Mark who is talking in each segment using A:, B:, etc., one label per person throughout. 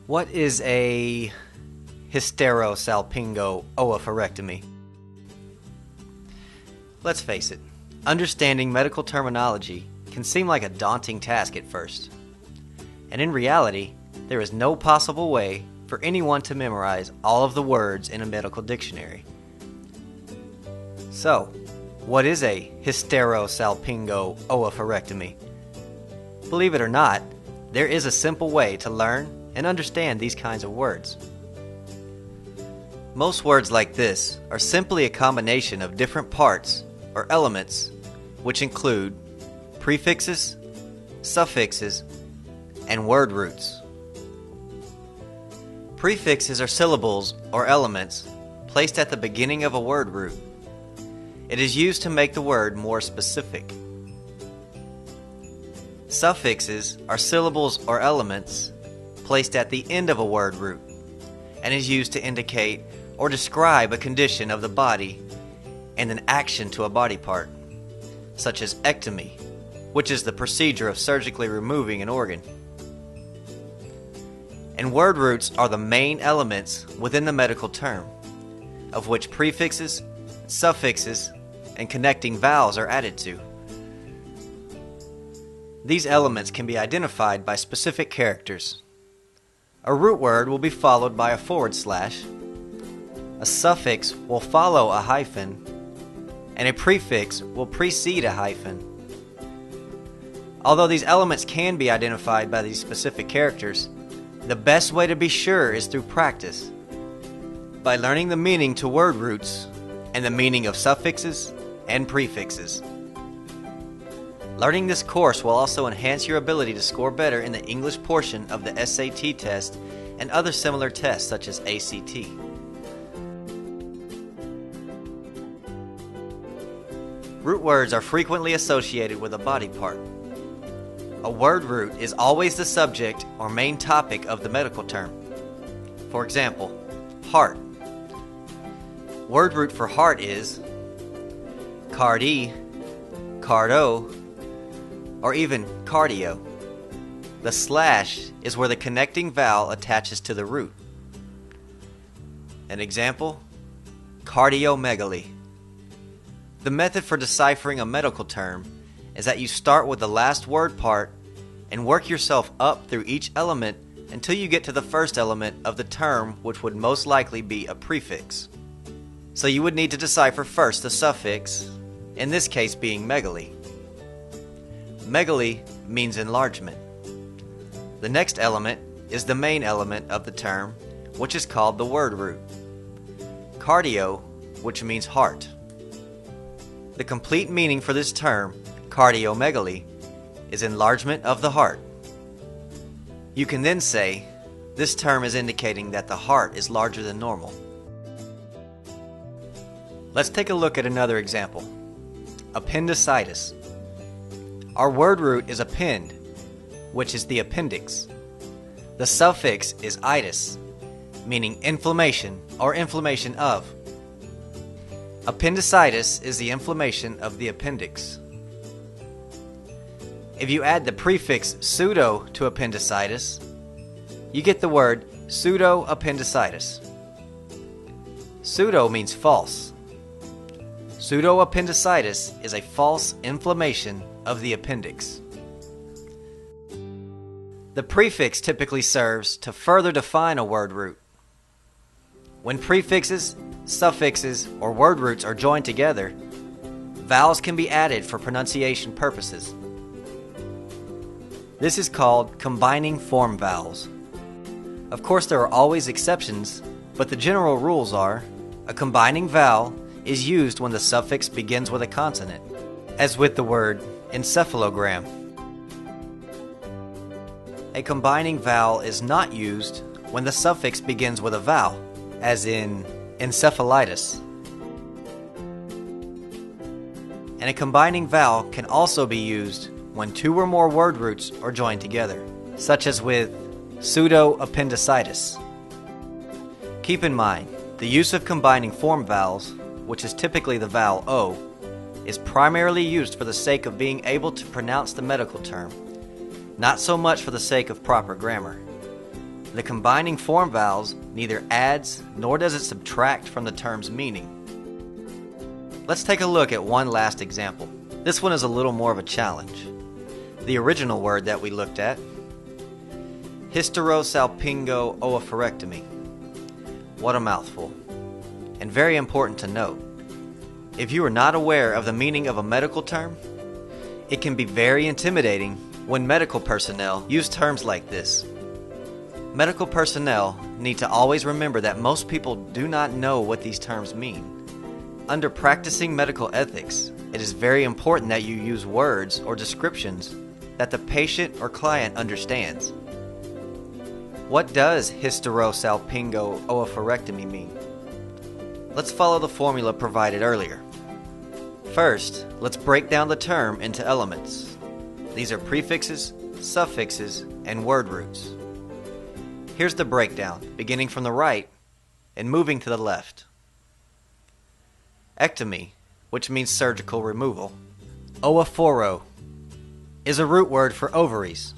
A: What is a hysterosalpingo oophorectomy? Let's face it, understanding medical terminology can seem like a daunting task at first. And in reality, there is no possible way for anyone to memorize all of the words in a medical dictionary. So, what is a hysterosalpingo oophorectomy? Believe it or not, there is a simple way to learn and understand these kinds of words. Most words like this are simply a combination of different parts or elements which include prefixes, suffixes, and word roots. Prefixes are syllables or elements placed at the beginning of a word root. It is used to make the word more specific. Suffixes are syllables or elements placed at the end of a word root and is used to indicate or describe a condition of the body and an action to a body part, such as ectomy, which is the procedure of surgically removing an organ. And word roots are the main elements within the medical term, of which prefixes, suffixes, and connecting vowels are added to. These elements can be identified by specific characters. A root word will be followed by a forward slash, a suffix will follow a hyphen, and a prefix will precede a hyphen. Although these elements can be identified by these specific characters, the best way to be sure is through practice, by learning the meaning to word roots and the meaning of suffixes and prefixes. Learning this course will also enhance your ability to score better in the English portion of the SAT test and other similar tests such as ACT. Root words are frequently associated with a body part. A word root is always the subject or main topic of the medical term. For example, heart. Word root for heart is cardi, cardo, or even cardio. The slash is where the connecting vowel attaches to the root. An example, cardiomegaly. The method for deciphering a medical term is that you start with the last word part and work yourself up through each element until you get to the first element of the term, which would most likely be a prefix. So you would need to decipher first the suffix, in this case being megaly. Megaly means enlargement. The next element is the main element of the term, which is called the word root. Cardio, which means heart. The complete meaning for this term, cardiomegaly, is enlargement of the heart. You can then say, this term is indicating that the heart is larger than normal. Let's take a look at another example. Appendicitis. Our word root is append, which is the appendix. The suffix is itis, meaning inflammation or inflammation of. Appendicitis is the inflammation of the appendix. If you add the prefix pseudo to appendicitis, you get the word pseudoappendicitis. Pseudo means false. Pseudoappendicitis is a false inflammation of the appendix. The prefix typically serves to further define a word root. When prefixes, suffixes, or word roots are joined together, vowels can be added for pronunciation purposes. This is called combining form vowels. Of course, there are always exceptions, but the general rules are: a combining vowel is used when the suffix begins with a consonant, as with the word encephalogram. A combining vowel is not used when the suffix begins with a vowel, as in encephalitis. And a combining vowel can also be used when two or more word roots are joined together, such as with pseudoappendicitis. Keep in mind, the use of combining form vowels, which is typically the vowel O, is primarily used for the sake of being able to pronounce the medical term, not so much for the sake of proper grammar. The combining form vowels neither adds nor does it subtract from the term's meaning. Let's take a look at one last example. This one is a little more of a challenge. The original word that we looked at, hysterosalpingo-oophorectomy. What a mouthful. And very important to note. If you are not aware of the meaning of a medical term, it can be very intimidating when medical personnel use terms like this. Medical personnel need to always remember that most people do not know what these terms mean. Under practicing medical ethics, it is very important that you use words or descriptions that the patient or client understands. What does hysterosalpingo-oophorectomy mean? Let's follow the formula provided earlier. First, let's break down the term into elements. These are prefixes, suffixes, and word roots. Here's the breakdown, beginning from the right and moving to the left. Ectomy, which means surgical removal. Oophoro is a root word for ovaries.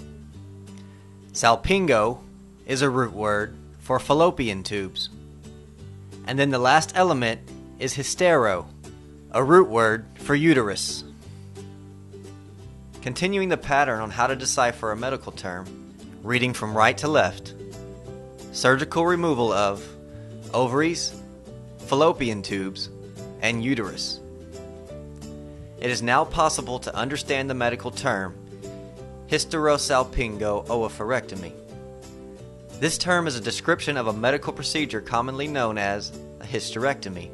A: Salpingo is a root word for fallopian tubes. And then the last element is hystero, a root word for uterus. Continuing the pattern on how to decipher a medical term, reading from right to left. Surgical removal of ovaries, fallopian tubes, and uterus. It is now possible to understand the medical term hysterosalpingo-oophorectomy. This term is a description of a medical procedure commonly known as a hysterectomy.